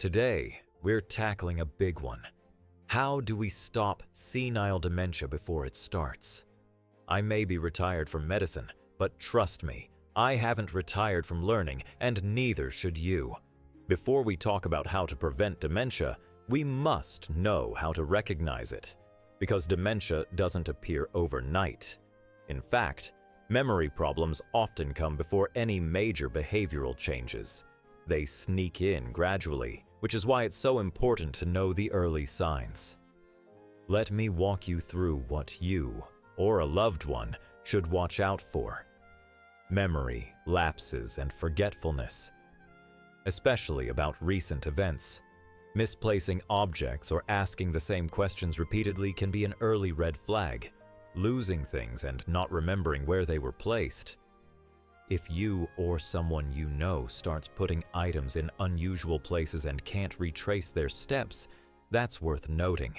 Today, we're tackling a big one. How do we stop senile dementia before it starts? I may be retired from medicine, but trust me, I haven't retired from learning, and neither should you. Before we talk about how to prevent dementia, we must know how to recognize it, because dementia doesn't appear overnight. In fact, memory problems often come before any major behavioral changes. They sneak in gradually, which is why it's so important to know the early signs. Let me walk you through what you, or a loved one, should watch out for. Memory, lapses, and forgetfulness, especially about recent events. Misplacing objects or asking the same questions repeatedly can be an early red flag. Losing things and not remembering where they were placed. If you or someone you know starts putting items in unusual places and can't retrace their steps, that's worth noting.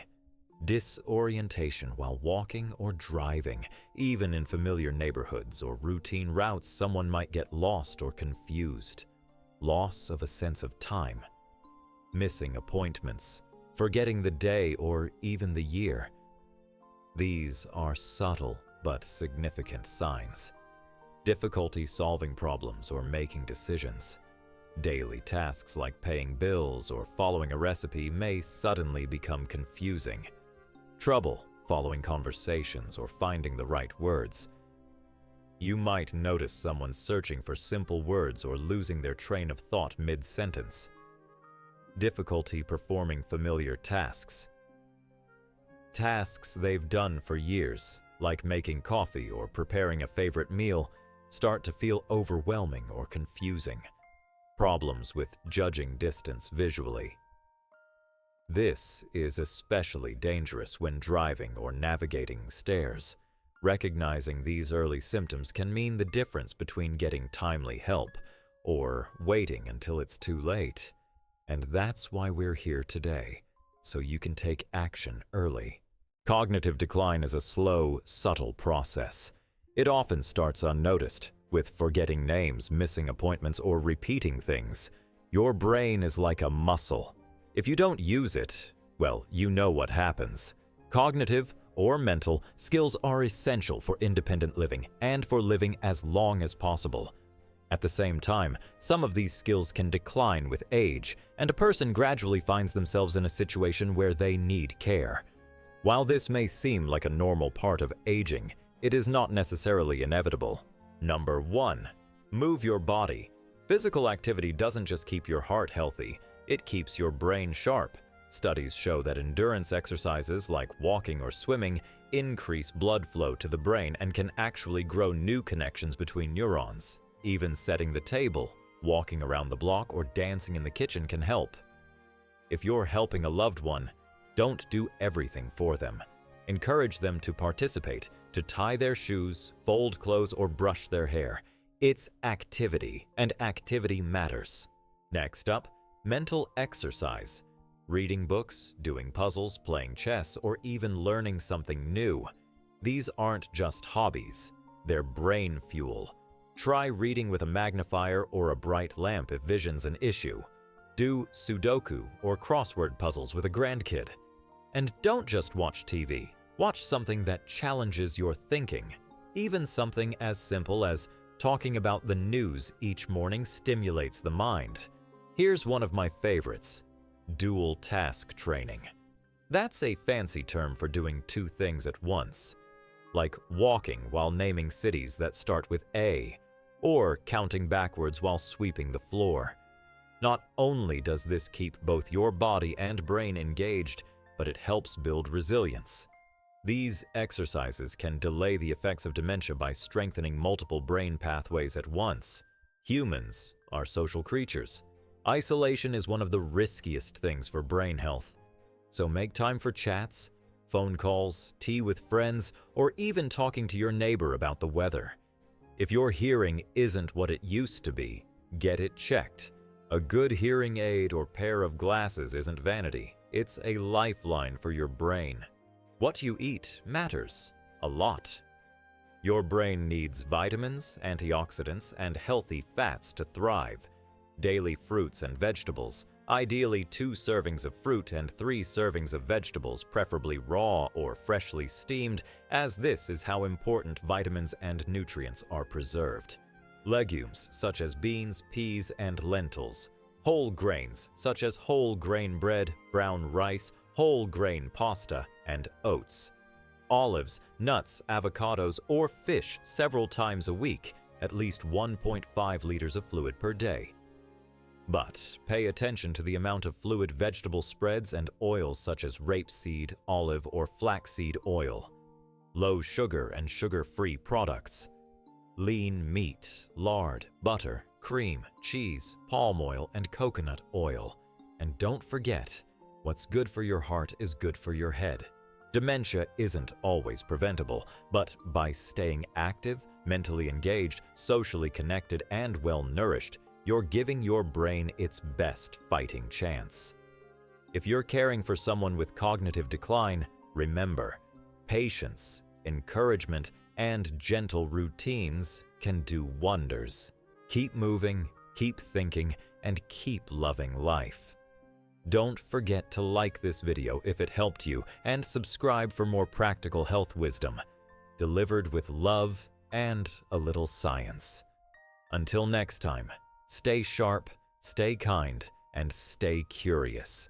Disorientation while walking or driving, even in familiar neighborhoods or routine routes, someone might get lost or confused. Loss of a sense of time. Missing appointments, forgetting the day or even the year. These are subtle but significant signs. Difficulty solving problems or making decisions. Daily tasks like paying bills or following a recipe may suddenly become confusing. Trouble following conversations or finding the right words. You might notice someone searching for simple words or losing their train of thought mid-sentence. Difficulty performing familiar tasks. Tasks they've done for years, like making coffee or preparing a favorite meal, start to feel overwhelming or confusing. Problems with judging distance visually. This is especially dangerous when driving or navigating stairs. Recognizing these early symptoms can mean the difference between getting timely help or waiting until it's too late. And that's why we're here today, so you can take action early. Cognitive decline is a slow, subtle process. It often starts unnoticed, with forgetting names, missing appointments, or repeating things. Your brain is like a muscle. If you don't use it, well, you know what happens. Cognitive or mental skills are essential for independent living and for living as long as possible. At the same time, some of these skills can decline with age, and a person gradually finds themselves in a situation where they need care. While this may seem like a normal part of aging, it is not necessarily inevitable. Number 1. Move your body. Physical activity doesn't just keep your heart healthy, it keeps your brain sharp. Studies show that endurance exercises like walking or swimming increase blood flow to the brain and can actually grow new connections between neurons. Even setting the table, walking around the block, or dancing in the kitchen can help. If you're helping a loved one, don't do everything for them. Encourage them to participate, to tie their shoes, fold clothes, or brush their hair. It's activity, and activity matters. Next up, mental exercise. Reading books, doing puzzles, playing chess, or even learning something new. These aren't just hobbies, they're brain fuel. Try reading with a magnifier or a bright lamp if vision's an issue. Do Sudoku or crossword puzzles with a grandkid. And don't just watch TV. Watch something that challenges your thinking. Even something as simple as talking about the news each morning stimulates the mind. Here's one of my favorites: dual task training. That's a fancy term for doing two things at once, like walking while naming cities that start with A, or counting backwards while sweeping the floor. Not only does this keep both your body and brain engaged, but it helps build resilience. These exercises can delay the effects of dementia by strengthening multiple brain pathways at once. Humans are social creatures. Isolation is one of the riskiest things for brain health. So make time for chats, phone calls, tea with friends, or even talking to your neighbor about the weather. If your hearing isn't what it used to be, get it checked. A good hearing aid or pair of glasses isn't vanity. It's a lifeline for your brain. What you eat matters a lot. Your brain needs vitamins, antioxidants, and healthy fats to thrive. Daily fruits and vegetables, Ideally, 2 servings of fruit and 3 servings of vegetables, preferably raw or freshly steamed, as this is how important vitamins and nutrients are preserved. Legumes, such as beans, peas, and lentils. Whole grains, such as whole grain bread, brown rice, whole grain pasta, and oats. Olives, nuts, avocados, or fish several times a week, at least 1.5 liters of fluid per day. But pay attention to the amount of fluid vegetable spreads and oils such as rapeseed, olive, or flaxseed oil. Low sugar and sugar-free products. Lean meat, lard, butter, cream, cheese, palm oil, and coconut oil. And don't forget, what's good for your heart is good for your head. Dementia isn't always preventable, but by staying active, mentally engaged, socially connected, and well-nourished, you're giving your brain its best fighting chance. If you're caring for someone with cognitive decline, remember, patience, encouragement, and gentle routines can do wonders. Keep moving, keep thinking, and keep loving life. Don't forget to like this video if it helped you and subscribe for more practical health wisdom, delivered with love and a little science. Until next time, stay sharp, stay kind, and stay curious.